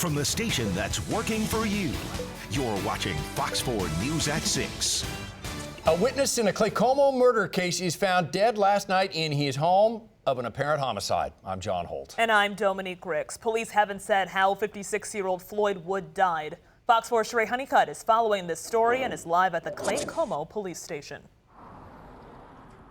from the station that's working for you. You're watching Fox 4 News at 6. A witness in a Claycomo murder case is found dead last night in his home of an apparent homicide. I'm John Holt. And I'm Dominique Ricks. Police haven't said how 56-year-old Floyd Wood died. Fox 4's Sheree Honeycutt is following this story and is live at the Claycomo police station.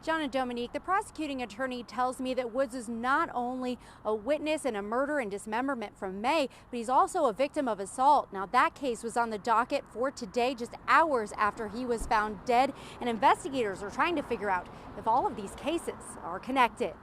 John and Dominique, the prosecuting attorney tells me that Woods is not only a witness in a murder and dismemberment from May, but he's also a victim of assault. Now, that case was on the docket for today, just hours after he was found dead, and investigators are trying to figure out if all of these cases are connected.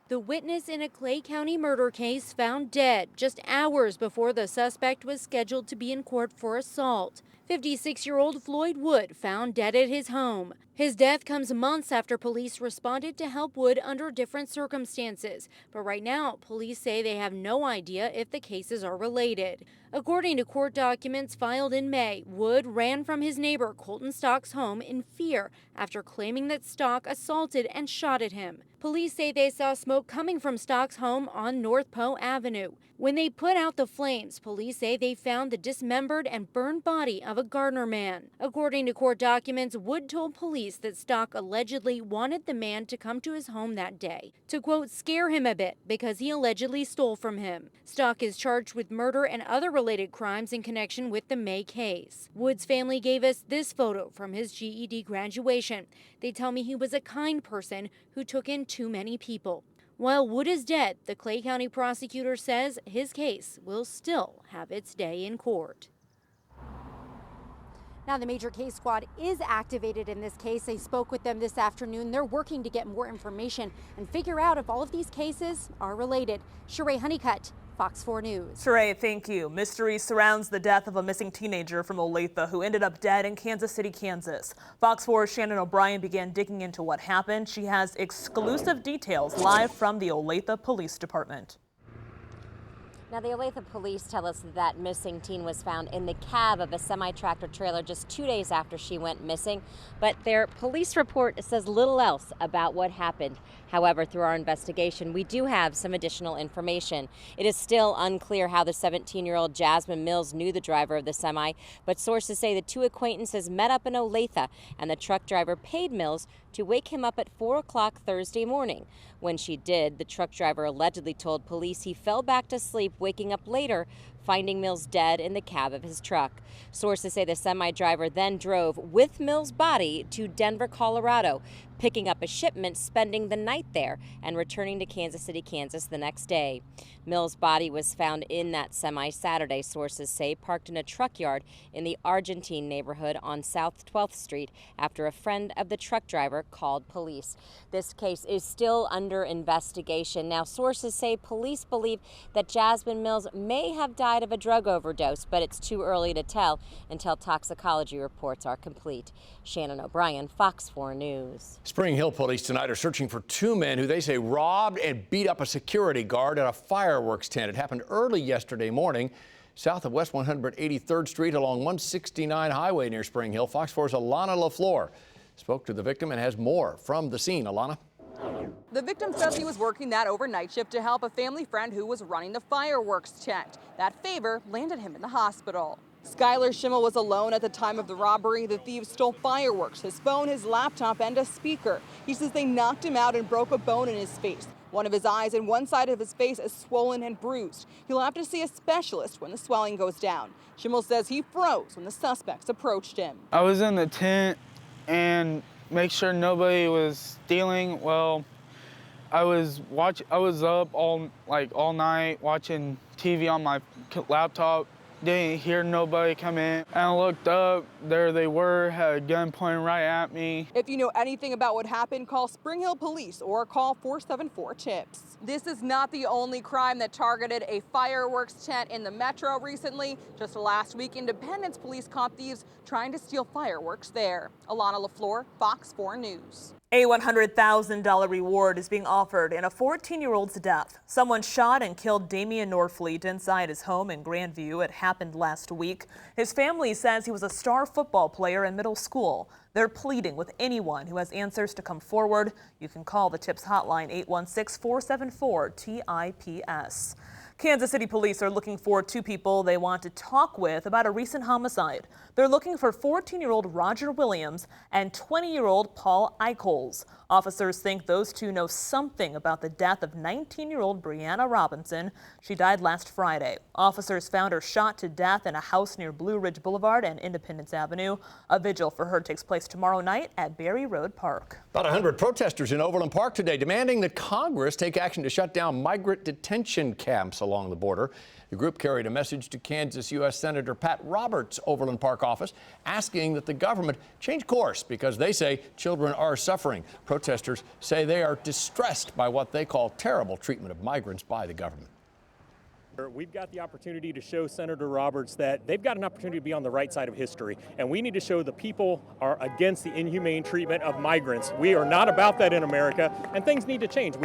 The witness in a Clay County murder case found dead just hours before the suspect was scheduled to be in court for assault. 56-year-old Floyd Wood found dead at his home. His death comes months after police responded to help Wood under different circumstances. But right now, police say they have no idea if the cases are related. According to court documents filed in May, Wood ran from his neighbor Colton Stock's home in fear after claiming that Stock assaulted and shot at him. Police say they saw smoke coming from Stock's home on North Poe Avenue. When they put out the flames, police say they found the dismembered and burned body of a Gardner man. According to court documents, Wood told police that Stock allegedly wanted the man to come to his home that day to, quote, scare him a bit because he allegedly stole from him. Stock is charged with murder and other related crimes in connection with the May case. Wood's family gave us this photo from his GED graduation. They tell me he was a kind person who took in too many people. While Wood is dead, the Clay County prosecutor says his case will still have its day in court. Now, the major case squad is activated in this case. They spoke with them this afternoon. They're working to get more information and figure out if all of these cases are related. Sheree Honeycutt, Fox 4 News. Sheree, thank you. Mystery surrounds the death of a missing teenager from Olathe who ended up dead in Kansas City, Kansas. Fox 4's Shannon O'Brien began digging into what happened. She has exclusive details live from the Olathe Police Department. Now, the Olathe police tell us that missing teen was found in the cab of a semi-tractor trailer just 2 days after she went missing. But their police report says little else about what happened. However, through our investigation, we do have some additional information. It is still unclear how the 17-year-old Jasmine Mills knew the driver of the semi, but sources say the two acquaintances met up in Olathe, and the truck driver paid Mills to wake him up at 4 o'clock Thursday morning. When she did, the truck driver allegedly told police he fell back to sleep, waking up later, finding Mills dead in the cab of his truck. Sources say the semi-driver then drove with Mills' body to Denver, Colorado, picking up a shipment, spending the night there, and returning to Kansas City, Kansas the next day. Mills' body was found in that semi Saturday, sources say, parked in a truck yard in the Argentine neighborhood on South 12th Street after a friend of the truck driver called police. This case is still under investigation. Now, sources say police believe that Jasmine Mills may have died of a drug overdose, but it's too early to tell until toxicology reports are complete. Shannon O'Brien, Fox 4 News. Spring Hill police tonight are searching for two men who they say robbed and beat up a security guard at a fireworks tent. It happened early yesterday morning south of West 183rd Street along 169 Highway near Spring Hill. Fox 4's Alana LaFleur spoke to the victim and has more from the scene. Alana. The victim says he was working that overnight shift to help a family friend who was running the fireworks tent. That favor landed him in the hospital. Skylar Schimmel was alone at the time of the robbery. The thieves stole fireworks, his phone, his laptop, and a speaker. He says they knocked him out and broke a bone in his face. One of his eyes and one side of his face is swollen and bruised. He'll have to see a specialist when the swelling goes down. Schimmel says he froze when the suspects approached him. I was in the tent and make sure nobody was stealing. Well, I was up all night watching TV on my laptop. Didn't hear nobody come in. And I looked up, there they were, had a gun pointing right at me. If you know anything about what happened, call Spring Hill Police or call 474-TIPS. This is not the only crime that targeted a fireworks tent in the metro recently. Just last week, Independence Police caught thieves trying to steal fireworks there. Alana LaFleur, Fox 4 News. A $100,000 reward is being offered in a 14-year-old's death. Someone shot and killed Damian Norfleet inside his home in Grandview. It happened last week. His family says he was a star football player in middle school. They're pleading with anyone who has answers to come forward. You can call the TIPS hotline 816-474-TIPS. Kansas City police are looking for two people they want to talk with about a recent homicide. They're looking for 14-year-old Roger Williams and 20-year-old Paul Eichholz. Officers think those two know something about the death of 19-year-old Brianna Robinson. She died last Friday. Officers found her shot to death in a house near Blue Ridge Boulevard and Independence Avenue. A vigil for her takes place tomorrow night at Berry Road Park. About 100 protesters in Overland Park today demanding that Congress take action to shut down migrant detention camps along the border. The group carried a message to Kansas U.S. Senator Pat Roberts' Overland Park office asking that the government change course because they say children are suffering. Protesters say they are distressed by what they call terrible treatment of migrants by the government. We've got the opportunity to show Senator Roberts that they've got an opportunity to be on the right side of history, and we need to show the people are against the inhumane treatment of migrants. We are not about that in America, and things need to change.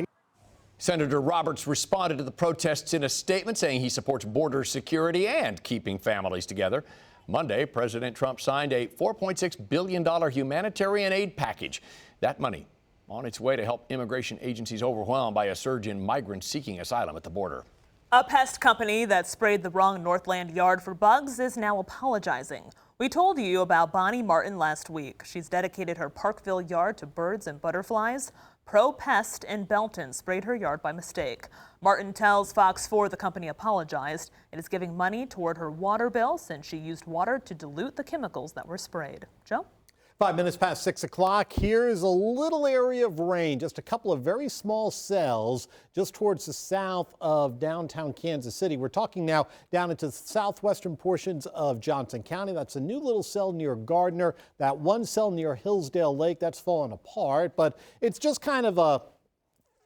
Senator Roberts responded to the protests in a statement saying he supports border security and keeping families together. Monday, President Trump signed a $4.6 billion humanitarian aid package. That money on its way to help immigration agencies overwhelmed by a surge in migrants seeking asylum at the border. A pest company that sprayed the wrong Northland yard for bugs is now apologizing. We told you about Bonnie Martin last week. She's dedicated her Parkville yard to birds and butterflies. Pro Pest in Belton sprayed her yard by mistake. Martin tells FOX4 the company apologized and is giving money toward her water bill since she used water to dilute the chemicals that were sprayed. Joe? 5 minutes past 6 o'clock. Here's a little area of rain, just a couple of very small cells just towards the south of downtown Kansas City. We're talking now down into the southwestern portions of Johnson County. That's a new little cell near Gardner. That one cell near Hillsdale Lake, that's fallen apart, but it's just kind of a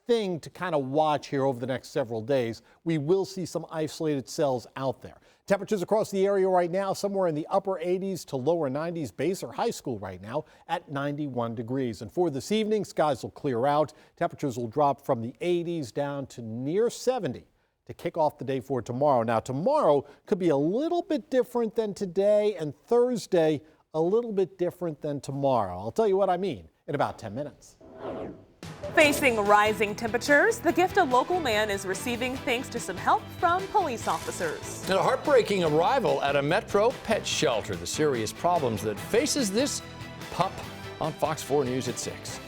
thing to kind of watch here over the next several days. We will see some isolated cells out there. Temperatures across the area right now, somewhere in the upper 80s to lower 90s. Baser High School right now at 91 degrees. And for this evening, skies will clear out. Temperatures will drop from the 80s down to near 70 to kick off the day for tomorrow. Now, tomorrow could be a little bit different than today, and Thursday a little bit different than tomorrow. I'll tell you what I mean in about 10 minutes. Facing rising temperatures, the gift a local man is receiving thanks to some help from police officers. And a heartbreaking arrival at a Metro pet shelter. The serious problems that faces this pup on Fox 4 News at 6.